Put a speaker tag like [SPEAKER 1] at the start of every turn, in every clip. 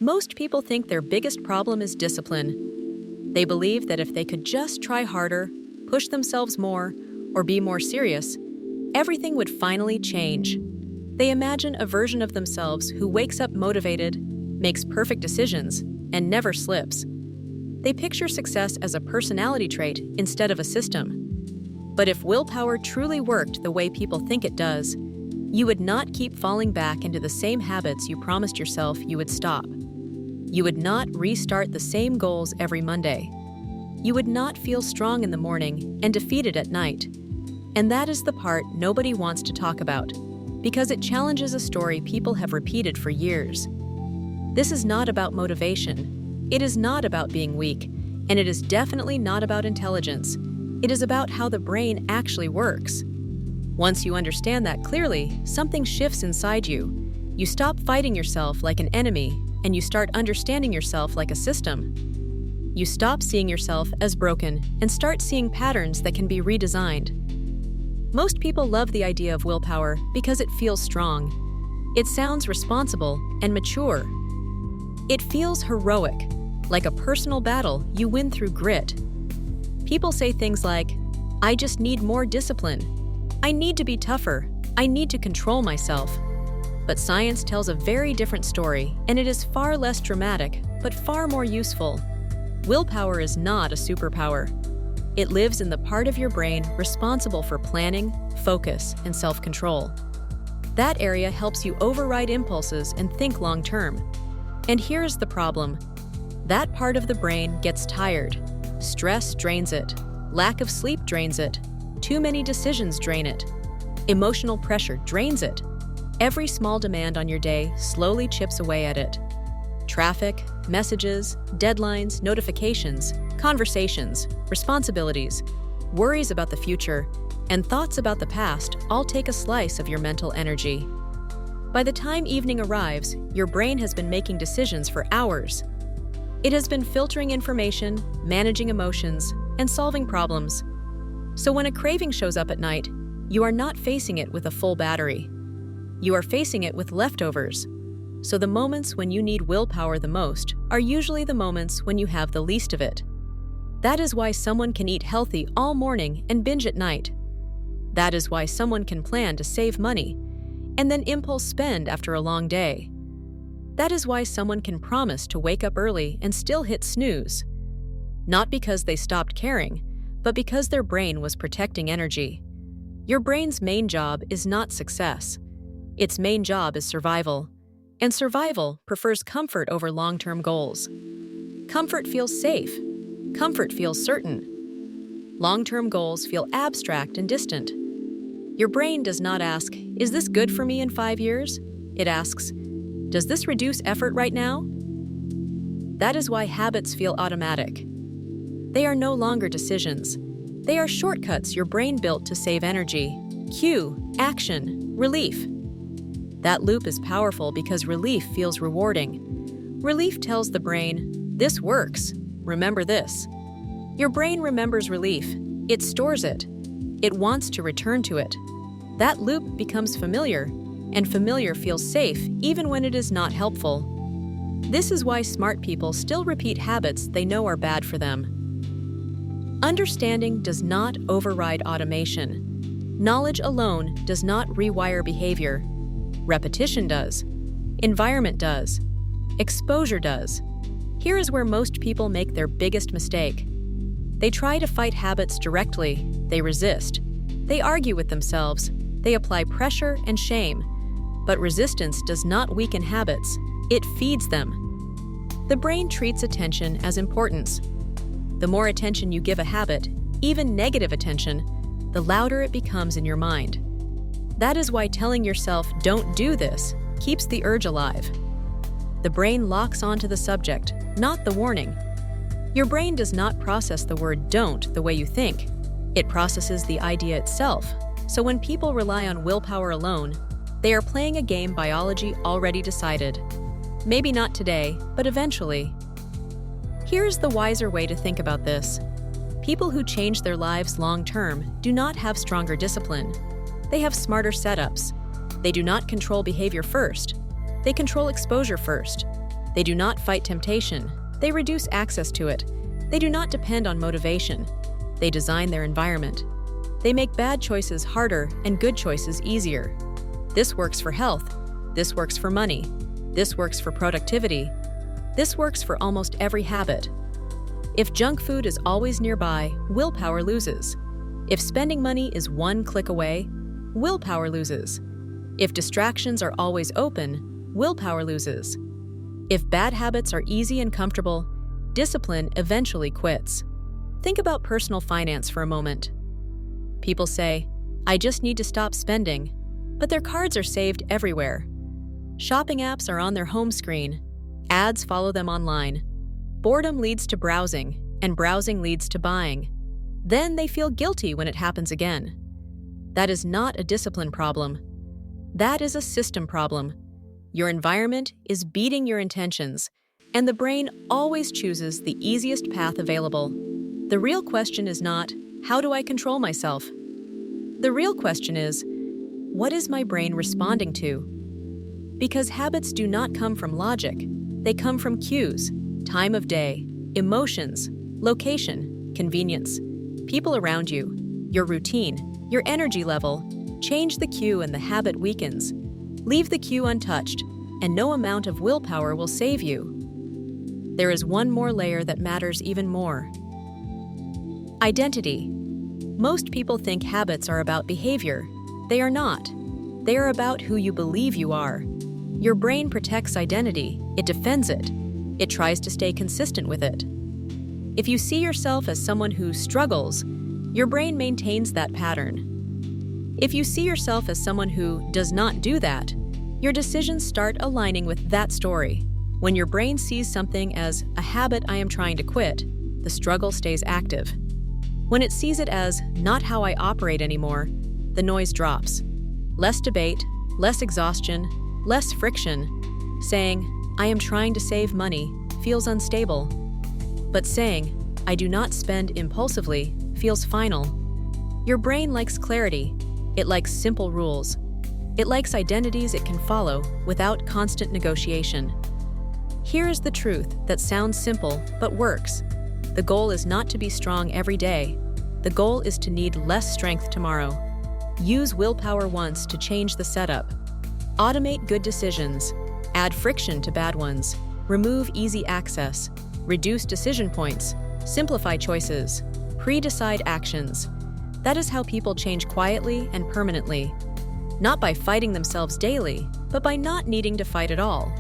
[SPEAKER 1] Most people think their biggest problem is discipline. They believe that if they could just try harder, push themselves more, or be more serious, everything would finally change. They imagine a version of themselves who wakes up motivated, makes perfect decisions, and never slips. They picture success as a personality trait instead of a system. But if willpower truly worked the way people think it does, you would not keep falling back into the same habits you promised yourself you would stop. You would not restart the same goals every Monday. You would not feel strong in the morning and defeated at night. And that is the part nobody wants to talk about, because it challenges a story people have repeated for years. This is not about motivation. It is not about being weak, and it is definitely not about intelligence. It is about how the brain actually works. Once you understand that clearly, something shifts inside you. You stop fighting yourself like an enemy, and you start understanding yourself like a system. You stop seeing yourself as broken and start seeing patterns that can be redesigned. Most people love the idea of willpower because it feels strong. It sounds responsible and mature. It feels heroic, like a personal battle you win through grit. People say things like, "I just need more discipline. I need to be tougher. I need to control myself." But science tells a very different story, and it is far less dramatic, but far more useful. Willpower is not a superpower. It lives in the part of your brain responsible for planning, focus, and self-control. That area helps you override impulses and think long-term. And here's the problem. That part of the brain gets tired. Stress drains it. Lack of sleep drains it. Too many decisions drain it. Emotional pressure drains it. Every small demand on your day slowly chips away at it. Traffic, messages, deadlines, notifications, conversations, responsibilities, worries about the future, and thoughts about the past all take a slice of your mental energy. By the time evening arrives, your brain has been making decisions for hours. It has been filtering information, managing emotions, and solving problems. So when a craving shows up at night, you are not facing it with a full battery. You are facing it with leftovers. So the moments when you need willpower the most are usually the moments when you have the least of it. That is why someone can eat healthy all morning and binge at night. That is why someone can plan to save money and then impulse spend after a long day. That is why someone can promise to wake up early and still hit snooze. Not because they stopped caring, but because their brain was protecting energy. Your brain's main job is not success. Its main job is survival. And survival prefers comfort over long-term goals. Comfort feels safe. Comfort feels certain. Long-term goals feel abstract and distant. Your brain does not ask, "Is this good for me in 5 years?" It asks, "Does this reduce effort right now?" That is why habits feel automatic. They are no longer decisions. They are shortcuts your brain built to save energy. Cue, action, relief. That loop is powerful because relief feels rewarding. Relief tells the brain, "This works. Remember this." Your brain remembers relief. It stores it. It wants to return to it. That loop becomes familiar, and familiar feels safe even when it is not helpful. This is why smart people still repeat habits they know are bad for them. Understanding does not override automation. Knowledge alone does not rewire behavior. Repetition does. Environment does. Exposure does. Here is where most people make their biggest mistake. They try to fight habits directly. They resist. They argue with themselves. They apply pressure and shame. But resistance does not weaken habits. It feeds them. The brain treats attention as importance. The more attention you give a habit, even negative attention, the louder it becomes in your mind. That is why telling yourself, "Don't do this," keeps the urge alive. The brain locks onto the subject, not the warning. Your brain does not process the word "don't" the way you think. It processes the idea itself. So when people rely on willpower alone, they are playing a game biology already decided. Maybe not today, but eventually. Here's the wiser way to think about this. People who change their lives long-term do not have stronger discipline. They have smarter setups. They do not control behavior first. They control exposure first. They do not fight temptation. They reduce access to it. They do not depend on motivation. They design their environment. They make bad choices harder and good choices easier. This works for health. This works for money. This works for productivity. This works for almost every habit. If junk food is always nearby, willpower loses. If spending money is one click away, willpower loses. If distractions are always open, willpower loses. If bad habits are easy and comfortable, discipline eventually quits. Think about personal finance for a moment. People say, "I just need to stop spending," but their cards are saved everywhere. Shopping apps are on their home screen. Ads follow them online. Boredom leads to browsing, and browsing leads to buying. Then they feel guilty when it happens again. That is not a discipline problem. That is a system problem. Your environment is beating your intentions, and the brain always chooses the easiest path available. The real question is not, how do I control myself? The real question is, what is my brain responding to? Because habits do not come from logic. They come from cues, time of day, emotions, location, convenience, people around you, your routine, your energy level. Change the cue and the habit weakens. Leave the cue untouched, and no amount of willpower will save you. There is one more layer that matters even more. Identity. Most people think habits are about behavior. They are not. They are about who you believe you are. Your brain protects identity. It defends it. It tries to stay consistent with it. If you see yourself as someone who struggles, your brain maintains that pattern. If you see yourself as someone who does not do that, your decisions start aligning with that story. When your brain sees something as a habit I am trying to quit, the struggle stays active. When it sees it as not how I operate anymore, the noise drops. Less debate, less exhaustion, less friction. Saying, I am trying to save money, feels unstable. But saying, I do not spend impulsively, feels final. Your brain likes clarity. It likes simple rules. It likes identities it can follow without constant negotiation. Here is the truth that sounds simple but works. The goal is not to be strong every day. The goal is to need less strength tomorrow. Use willpower once to change the setup. Automate good decisions. Add friction to bad ones. Remove easy access. Reduce decision points. Simplify choices. Pre-decide actions. That is how people change quietly and permanently. Not by fighting themselves daily, but by not needing to fight at all.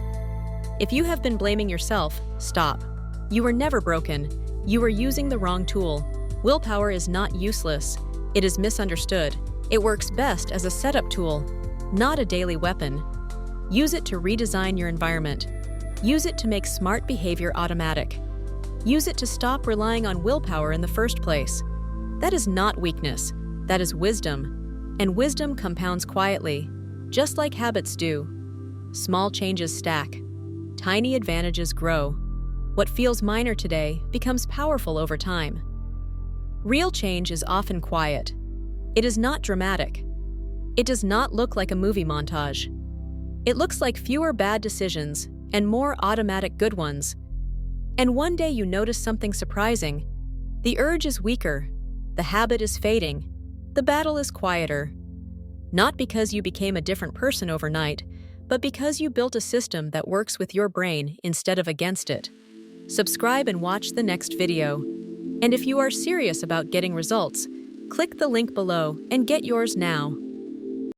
[SPEAKER 1] If you have been blaming yourself, stop. You were never broken. You were using the wrong tool. Willpower is not useless. It is misunderstood. It works best as a setup tool, not a daily weapon. Use it to redesign your environment. Use it to make smart behavior automatic. Use it to stop relying on willpower in the first place. That is not weakness. That is wisdom. And wisdom compounds quietly, just like habits do. Small changes stack. Tiny advantages grow. What feels minor today becomes powerful over time. Real change is often quiet. It is not dramatic. It does not look like a movie montage. It looks like fewer bad decisions and more automatic good ones. And one day you notice something surprising. The urge is weaker. The habit is fading. The battle is quieter. Not because you became a different person overnight, but because you built a system that works with your brain instead of against it. Subscribe and watch the next video. And if you are serious about getting results, click the link below and get yours now.